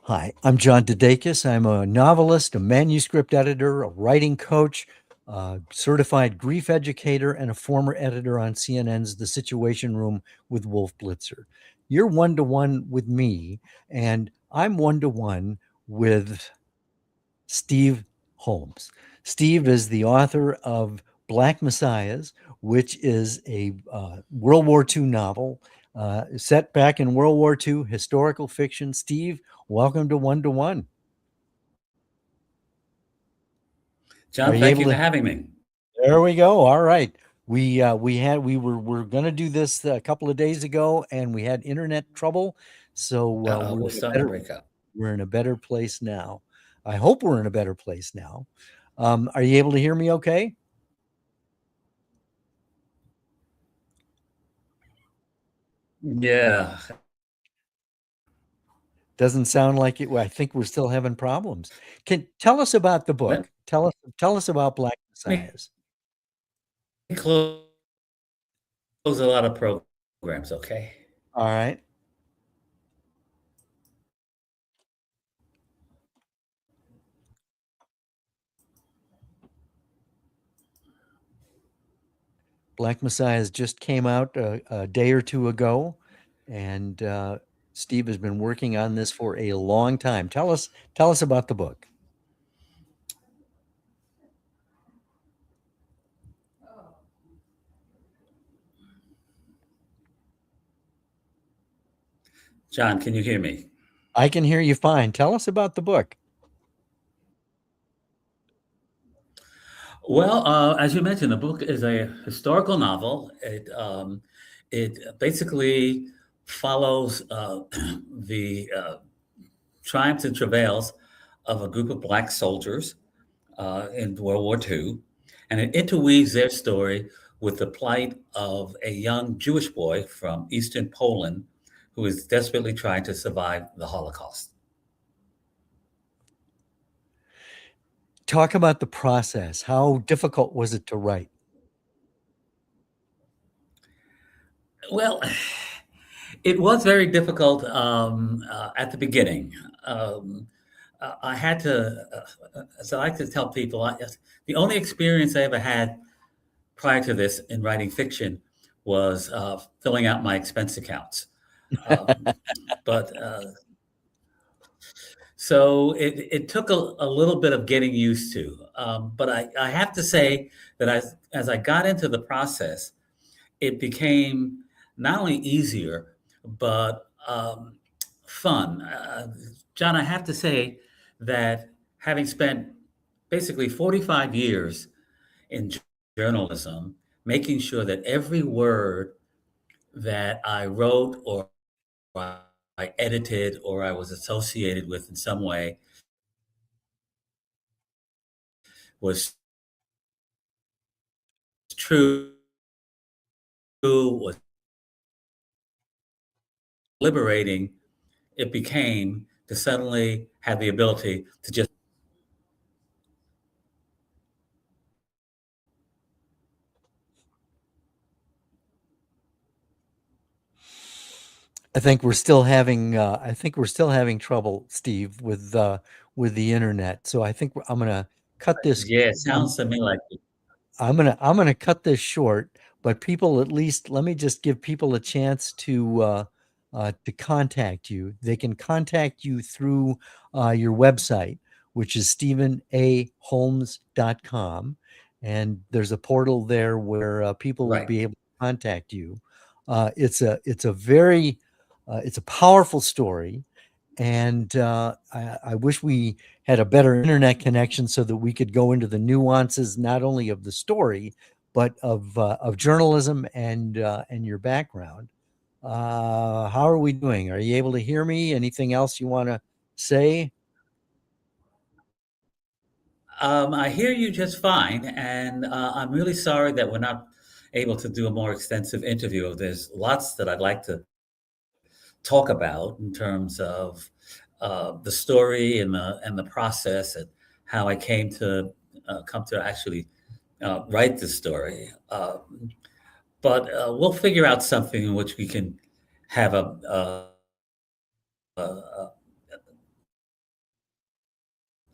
Hi, I'm John DeDakis. I'm a novelist, a manuscript editor, a writing coach, a certified grief educator, and a former editor on CNN's The Situation Room with Wolf Blitzer. You're one to one with me, and I'm one to one with Steve Holmes. Steve is the author of Black Messiahs, which is a World War II novel set back in World War II, historical fiction. Steve, welcome to One to One. Are John, you thank able you for to? having me. There we go. All right. We were going to do this a couple of days ago, and we had internet trouble, so We're starting to break up. we're in a better place now. I hope we're in a better place now. Are you able to hear me okay? Yeah. Doesn't sound like it. Well, I think we're still having problems. Can tell us about the Let book. Tell us about Black me Messiahs. close a lot of programs, okay? All right. Black Messiahs just came out a day or two ago, and Steve has been working on this for a long time. Tell us about the book. John, can you hear me? I can hear you fine. Tell us about the book. Well, as you mentioned, the book is a historical novel. It basically follows the triumphs and travails of a group of black soldiers in World War II, and it interweaves their story with the plight of a young Jewish boy from Eastern Poland who is desperately trying to survive the Holocaust. Talk about the process. How difficult was it to write? Well, it was very difficult at the beginning. Um, I had to, as I like to tell people, the only experience I ever had prior to this in writing fiction was filling out my expense accounts. Um, but so it took a little bit of getting used to. But I have to say that as I got into the process, it became not only easier, but fun. John, I have to say that having spent basically 45 years in journalism, making sure that every word that I wrote or I edited or I was associated with in some way was true, was liberating, it became to suddenly have the ability to just. I think we're still having trouble, Steve, with the internet. So I think I'm gonna cut this. Yeah, it Um, sounds to me like. I'm gonna cut this short. But people, at least let me just give people a chance to contact you. They can contact you through your website, which is stephenaholmes.com, and there's a portal there where people will Right. be able to contact you. It's a powerful story, and I wish we had a better internet connection so that we could go into the nuances not only of the story but of journalism and your background. How are we doing? Are you able to hear me? Anything else you want to say? I hear you just fine, and I'm really sorry that we're not able to do a more extensive interview. There's lots that I'd like to talk about in terms of the story and the process and how I came to come to actually write the story. But we'll figure out something in which we can have a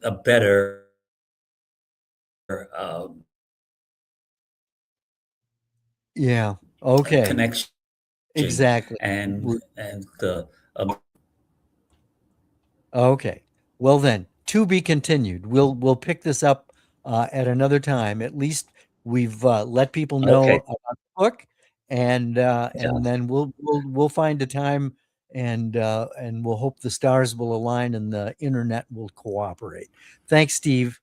a better Yeah. Okay. connection Exactly. and the Okay. Well then, to be continued. We'll pick this up at another time. At least we've let people know okay, about the book, yeah, and then we'll find a time, and we'll hope the stars will align and the internet will cooperate. Thanks, Steve.